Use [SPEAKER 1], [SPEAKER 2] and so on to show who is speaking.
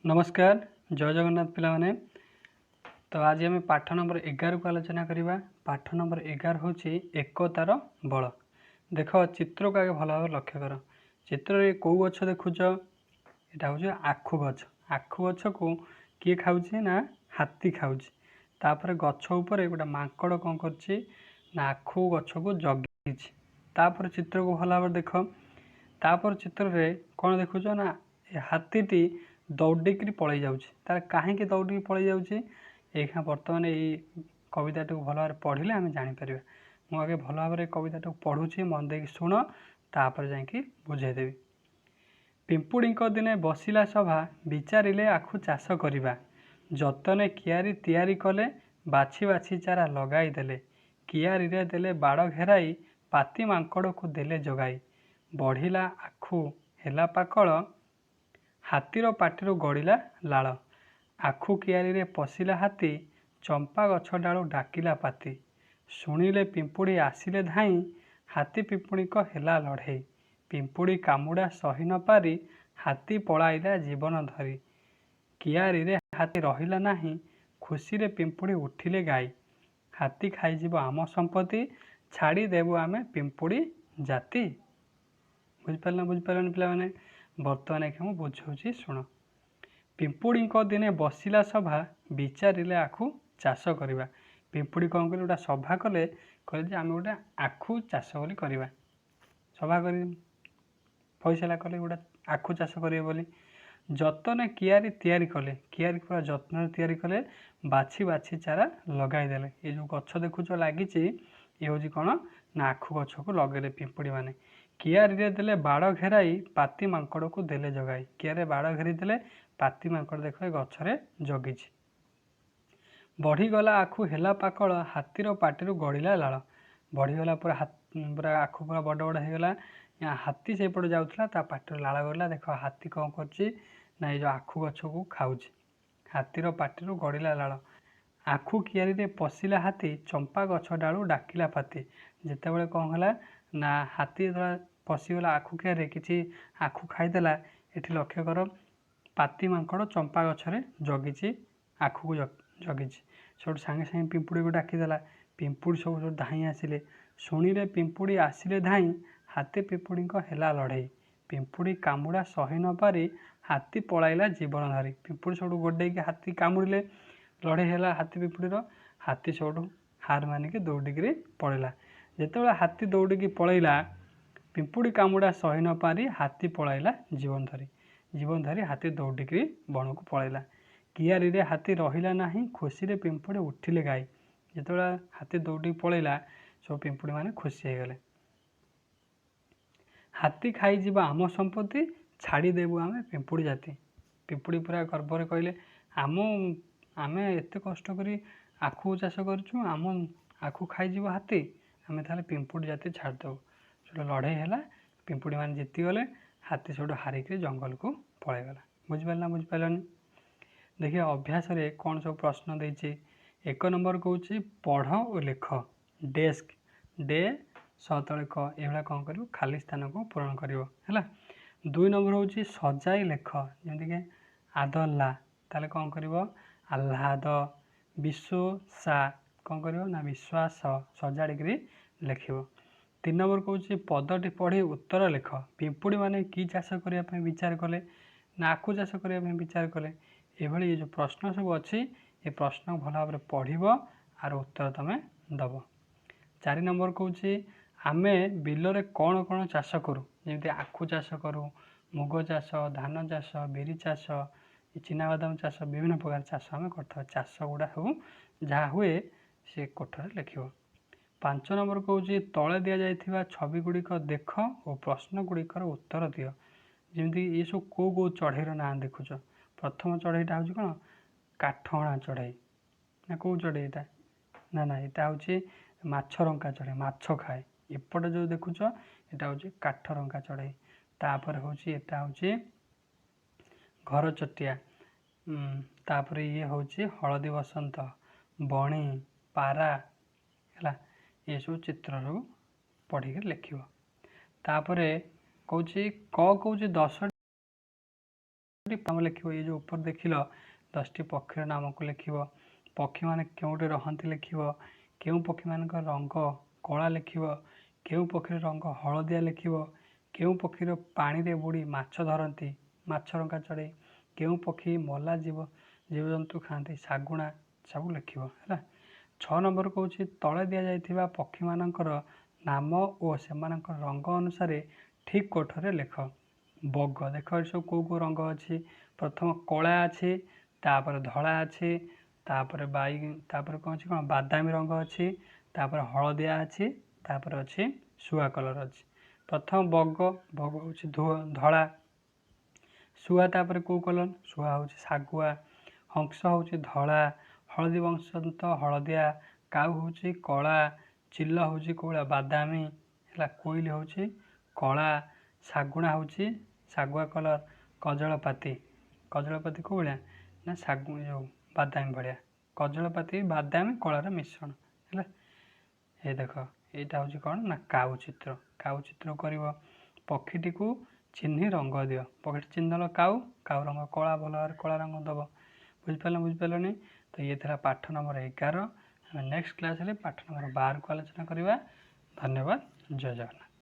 [SPEAKER 1] नमस्कार जय जगन्नाथ पिलाने। तो आज आम पाठ नंबर 11 को आलोचना करवा। पाठ नंबर 11 हूँ एकतार बल। देख चित्र को आगे भल भाव लक्ष्य कर। चित्र कौ गछ देखुच, यहाँ हूँ आखु गछ। आखु गछ को किए खाऊँ ना हाथी खाऊँ। तापर गछ उपर गोटे माकड़ कौन कर आखु गछ को जगी। तापर चित्र को भल भाव देख। तापर चित्र रे कौन देखुच ना हाथीटी दौड़िकी पलि जाऊँगी। तार कहीं दौड़िकी पलि जाऊँगी यहाँ बर्तमान यही कविता को भल भाव पढ़ले आम जापर। मुझे आगे भल भाव कविता को पढ़ुची, मन देकी शुण, तापर जाकि बुझेदेवी। पिंपुड़ी दिने बसिला सभा, विचारिले आखु चाष करिबा। जतने कियारी तैयारी कले, बाछि बाछि चारा लगाई देले। कियारी रे देले बाड़ घेराई, पाती मांकड़ को देले जगाई। बढ़िला आखु हेला पाकल, हाथीर पाटिरु गड़िला लाल। आखु कियारी रे पशिला हाथी, चंपा गछ डालु डाकिला पाती। शुणिले पिंपुड़ी आसिले धाई, हाथी पिंपुड़ी को हेला लड़े। पिंपुड़ी कामुड़ा सही न पारी, हाथी पलाइला जीवन धरी। कियारी रे हाथी रहिला नाही, खुशी रे पिंपुड़ी उठिले गाई। हाथी खाइजिब आम संपत्ति, छाड़ी देबु आमे पिंपुड़ी जाति। बुझिपारे पिला माने। बर्तमान एक बुझाऊँ शुण। पिंपुड़ी दिने बसिला सभा, विचारिले आखु चाष करवा। पिंपुड़ी कौन कले गोटे सभा कले, कहले आम गोटे आखु चाष करवा। सभा कर फैसला कले गोटे आखु चाष करेंगे बोली। जतने कियारी तैयारी कले, कियारी पूरा जत्न तैयारी कले, बाछि बाछि चारा लगाई देले। ये जो गछ देखुच लगी, ये हूँ कौन ना आखु गछ को लगेले पिंपुड़ी माने। कियारी रे देले बाड़ घेराई, पाती मांकड़ को देले जगाई। कियारे बाड़ घेरी देले, पाती मांकड़ देख गछरे जगी। बढ़ीगला आखु हेला पाकल, हाथीर पाटिरु गड़िला लाल। बढ़ीगला पूरा पूरा आखु पूरा बड़ बड़ होगला। यहाँ हाथी से पटे जाऊला, ता पाटिर लाल गड़ला। देख हाथी कौन कर ना ये जो आखु गछ को खाऊँ। हाथीर पाटिरु गड़िला लाल। आखु कियारी रे पशिला हाथी, चंपा गछ डालू डाकिला पाती। जितेबाला कौन है ना हाथी पशिगला आखु कियारे, किसी आखु खाईदेला। ये लक्ष्य कर, पाती मांकड़ चंपा गछरे जगी, आखु को जगी। सब सागे सागे पिंपुड़ी को डाकीदेला। पिंपुड़ी सब धाई आसिले। शुणिले पिंपुड़ी आसिले धाई, हाथी पिंपुड़ी को हेला लड़े। पिंपुड़ी कामुड़ा सही न पारी, हाथी पलाइला जीवन धरी। पिंपुड़ी सब गोडे हाथी कामुड़े, लड़े है हाथी पिंपुड़ीर। हाथी सब हार मानिक दौड़िकी पलैला। जितेबाला हाथी दौड़िकी पलैला, पिंपुड़ी कामुड़ा सही न पारी, हाथी पलाइला जीवन धरी। जीवन धरी हाथी दौड़िकी बण को पलैला। कियारी रे हाथी रहिला नाही, खुशी रे पिंपुड़ी उठिले गाई। जितेबाला हाथी दौड़िकी पलैला, सब पिंपुड़ी माने खुशी हो गले। हाथी खाइजिब आम संपत्ति, छाड़ी देबु आमे पिंपुड़ी जाति। पिंपुड़ी पूरा गर्व में कहले, आमे एत कष्ट करी आखु चाष करूँ, आम आखु खाइजिब हाथी, आमे ताले पिंपुड़ी जाति छाड़देबू। सब लड़े है, पिंपुड़ी मान जीतीगले। हाथी सब हारिक जंगल को पलैगला। बुझिपार ना बुझिपारनी। देखिए अभ्यास रे कौन सब प्रश्न देछि। एक नंबर कौन पढ़ और लेख। डेस्क डे सतले क ये कौन कर खाली स्थान को पूरण कर। 2 नंबर हूँ सजाई लेख। जमीक आदला, ताले कौन कर आह्लाद। विश्वासा कौन कर ना विश्वास सजाड़िक लिख। 3 नंबर कौन पदटी पढ़ी उत्तर लेख। पिंपुड़ी माने कि चाष करने विचार कले ना आखु चाष करने विचार कले। ये जो प्रश्न सब अच्छी, ये प्रश्न भल भाव पढ़ आर उत्तर तुम्हें दब। 4 नंबर कौन आमे बिलरे कौन कौन चाष करूँ, जमी आखु चाष करूँ, मुग चाष, धान चाष, बिरी चाष, चिनाबादाम चाष, विभिन्न प्रकार चाष आम कर। चाष गुड़ा सब जहाँ हुए सी कोठर लिख। 5 नंबर कौन तले दि जा छवि गुड़िक देख और प्रश्न गुड़िकर उत्तर दियो। जमी ये सब कौ चढ़ईर ना देखुच। प्रथम चढ़ईटा हूँ कौन काठहणा चढ़ई ना कौ चढ़ईटा ना ना यहाँ हूँ माछरंका चढ़ई, माछ खाए। एपटे जो देखुच यहाँ हूँ काठरंका चढ़ई। तापर हूँ यहाँ हूँ घर चटिया। तापर ये हूँ हलदी बसंत, बणी, पारा है। ये सब चित्र पढ़िक लिख। तापर कौन क कौन 10 ନାମ ଲେଖିବ। ये जो ऊपर देखिल 10ଟି ପକ୍ଷୀର ନାମକୁ ଲେଖିବ। ପକ୍ଷୀମାନେ କେଉଁଠି ରହନ୍ତି ଲେଖିବ। କେଉଁ ପକ୍ଷୀମାନଙ୍କ ରଙ୍ଗ କଳା ଲେଖିବ। କେଉଁ ପକ୍ଷୀର ରଙ୍ଗ ହଳଦିଆ ଲେଖିବ। କେଉଁ ପକ୍ଷୀର ପାଣିରେ ବୁଡ଼ି ମାଛ ଧରନ୍ତି, ମାଛରଙ୍କା ଚଢ଼େଇ। କେଉଁ ପକ୍ଷୀ ମଲା ଜୀବଜନ୍ତୁ ଖାଆନ୍ତି, ଶାଗୁଣା, ସବୁ ଲେଖିବ ହେଲା। 6 ନମ୍ବର କହୁଛି ତଳେ ଦିଆଯାଇଥିବା ପକ୍ଷୀମାନଙ୍କର ନାମ ଓ ସେମାନଙ୍କ ରଙ୍ଗ ଅନୁସାରେ ଠିକ୍ କୋଠରେ ଲେଖ। ବଗ ଦେଖ ଏଠି ସବୁ କେଉଁ କେଉଁ ରଙ୍ଗ ଅଛି। ପ୍ରଥମ କଳା ଅଛି, ତାପରେ ଧଳା ଅଛି, ତାପରେ ତାପରେ କ'ଣ ଅଛି, କ'ଣ ବାଦାମୀ ରଙ୍ଗ ଅଛି, ତାପରେ ହଳଦିଆ ଅଛି, ତାପରେ ଅଛି ଶୁଆ କଲର ଅଛି। ପ୍ରଥମ ବଗ ହେଉଛି ଧଳା। ଶୁଆ ତାପରେ କେଉଁ କଲର, ଶୁଆ ହେଉଛି ଶାଗୁଆ। ହଂସ ହେଉଛି ଧଳା। ହଳଦୀ ବସନ୍ତ ହଳଦିଆ। କାଉ ହେଉଛି କଳା। ଚିଲ ହେଉଛି କେଉଁଭଳିଆ ବାଦାମୀ ହେଲା। କୋଇଲି ହେଉଛି କଳା। ଶାଗୁଣା ହେଉଛି ଶାଗୁଆ କଲର। କଜଳପାତି କେଉଁ ଭଳିଆ ନା ଯେଉଁ ବାଦାମୀ ଭଳିଆ। କଜଳପାତି ବାଦାମୀ କଳାର ମିଶ୍ରଣ ହେଲା। ଏ ଦେଖ ଏଇଟା ହେଉଛି କ'ଣ ନା କାଉ ଚିତ୍ର। କାଉ ଚିତ୍ର କରିବ। ପକ୍ଷୀଟିକୁ ଚିହ୍ନି ରଙ୍ଗ ଦିଅ। ପକ୍ଷୀଟି ଚିହ୍ନି ଦେଲ କାଉ ରଙ୍ଗ କଳା, ଭଲ ଭାବରେ କଳା ରଙ୍ଗ ଦେବ। ବୁଝିପାରିଲନି? ତ ଇଏ ଥିଲା ପାଠ ନମ୍ବର 11। ଆମେ ନେକ୍ସଟ କ୍ଲାସରେ ପାଠ ନମ୍ବର 12କୁ ଆଲୋଚନା କରିବା। ଧନ୍ୟବାଦ। ଜୟ ଜଗନ୍ନାଥ।